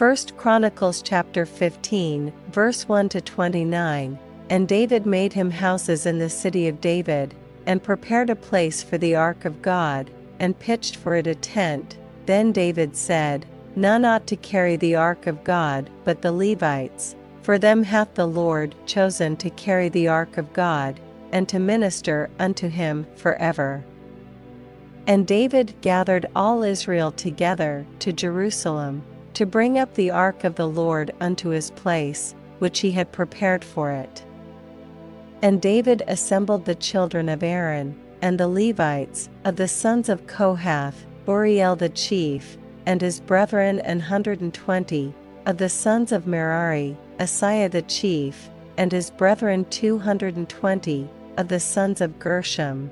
1 Chronicles chapter 15, verse 1-29, And David made him houses in the city of David, and prepared a place for the ark of God, and pitched for it a tent. Then David said, None ought to carry the ark of God but the Levites, for them hath the Lord chosen to carry the ark of God, and to minister unto him forever. And David gathered all Israel together to Jerusalem, to bring up the ark of the Lord unto his place, which he had prepared for it. And David assembled the children of Aaron, and the Levites, of the sons of Kohath, Uriel the chief, and his brethren 120, of the sons of Merari, Asaiah the chief, and his brethren 220, of the sons of Gershom,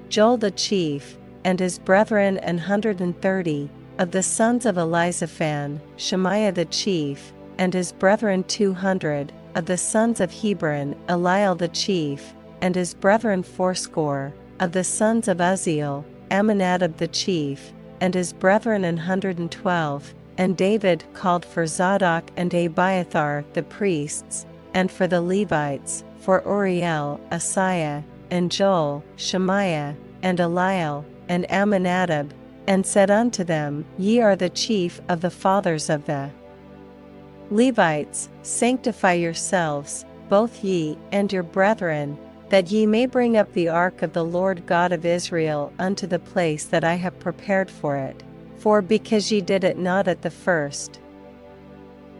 Joel the chief, and his brethren 130, of the sons of Elizaphan, Shemaiah the chief, and his brethren 200, of the sons of Hebron, Eliel the chief, and his brethren 80, of the sons of Uzziel, Amminadab the chief, and his brethren 112, and David called for Zadok and Abiathar the priests, and for the Levites, for Uriel, Asaiah, and Joel, Shemaiah, and Eliel, and Amminadab, and said unto them, Ye are the chief of the fathers of the Levites, sanctify yourselves, both ye and your brethren, that ye may bring up the ark of the Lord God of Israel unto the place that I have prepared for it, for because ye did it not at the first,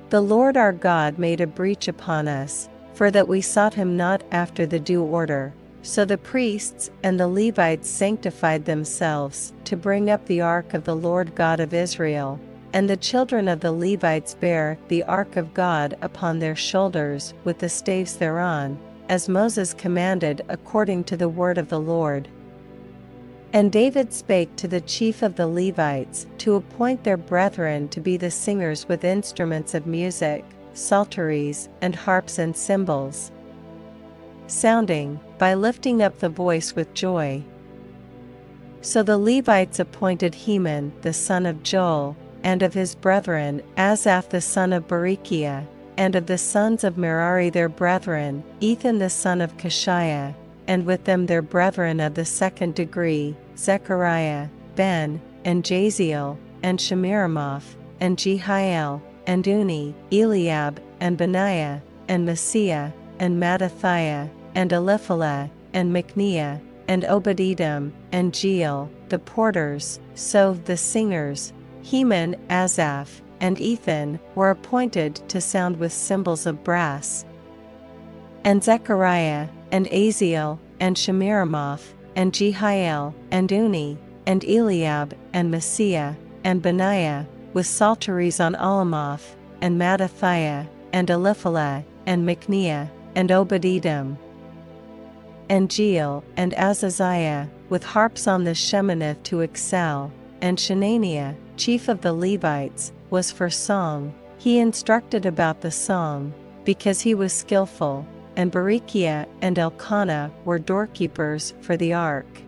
the Lord our God made a breach upon us, for that we sought him not after the due order. So the priests and the Levites sanctified themselves to bring up the ark of the Lord God of Israel, and the children of the Levites bare the ark of God upon their shoulders with the staves thereon, as Moses commanded according to the word of the Lord. And David spake to the chief of the Levites to appoint their brethren to be the singers with instruments of music, psalteries, and harps and cymbals, sounding, by lifting up the voice with joy. So the Levites appointed Heman the son of Joel, and of his brethren Asaph the son of Berechiah, and of the sons of Merari their brethren Ethan the son of Kishiah, and with them their brethren of the second degree, Zechariah, Ben, and Jaziel, and Shemiramoth, and Jehiel, and Uni, Eliab, and Benaiah, and Messiah, and Mattathiah, and Eliphalet, and Micniah, and Obed-Edom, and Jeiel, the porters, so the singers, Heman, Asaph, and Ethan, were appointed to sound with cymbals of brass. And Zechariah, and Aziel, and Shemiramoth, and Jehiel, and Uni, and Eliab, and Messiah, and Benaiah, with psalteries on Alamoth, and Mattathiah, and Eliphalet, and Micniah, and Obed-Edom, and Jeiel, and Azaziah, with harps on the Sheminith to excel, and Shenaniah, chief of the Levites, was for song. He instructed about the song, because he was skillful, and Berechiah and Elkanah were doorkeepers for the ark.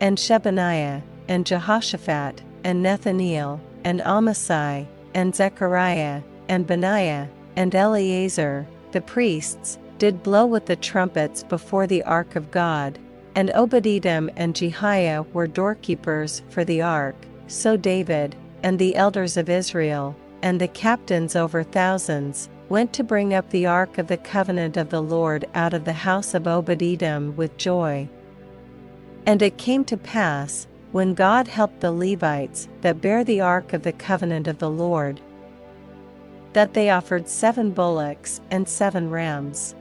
And Shebaniah, and Jehoshaphat, and Nethaneel, and Amasai, and Zechariah, and Benaiah, and Eleazar, the priests, did blow with the trumpets before the ark of God, and Obed-Edom and Jehiah were doorkeepers for the ark. So David, and the elders of Israel, and the captains over thousands, went to bring up the ark of the covenant of the Lord out of the house of Obed-Edom with joy. And it came to pass, when God helped the Levites that bare the ark of the covenant of the Lord, that they offered 7 bullocks and 7 rams.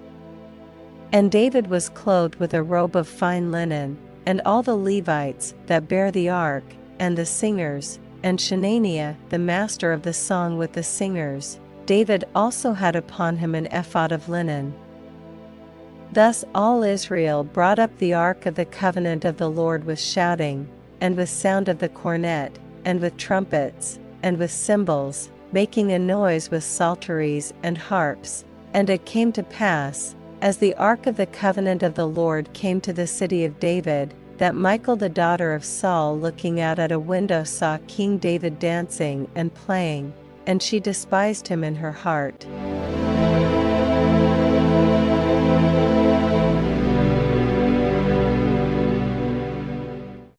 And David was clothed with a robe of fine linen, and all the Levites that bare the ark, and the singers, and Shenaniah the master of the song with the singers. David also had upon him an ephod of linen. Thus all Israel brought up the ark of the covenant of the Lord with shouting, and with sound of the cornet, and with trumpets, and with cymbals, making a noise with psalteries and harps. And it came to pass, as the ark of the covenant of the Lord came to the city of David, that Michal the daughter of Saul looking out at a window saw King David dancing and playing, and she despised him in her heart.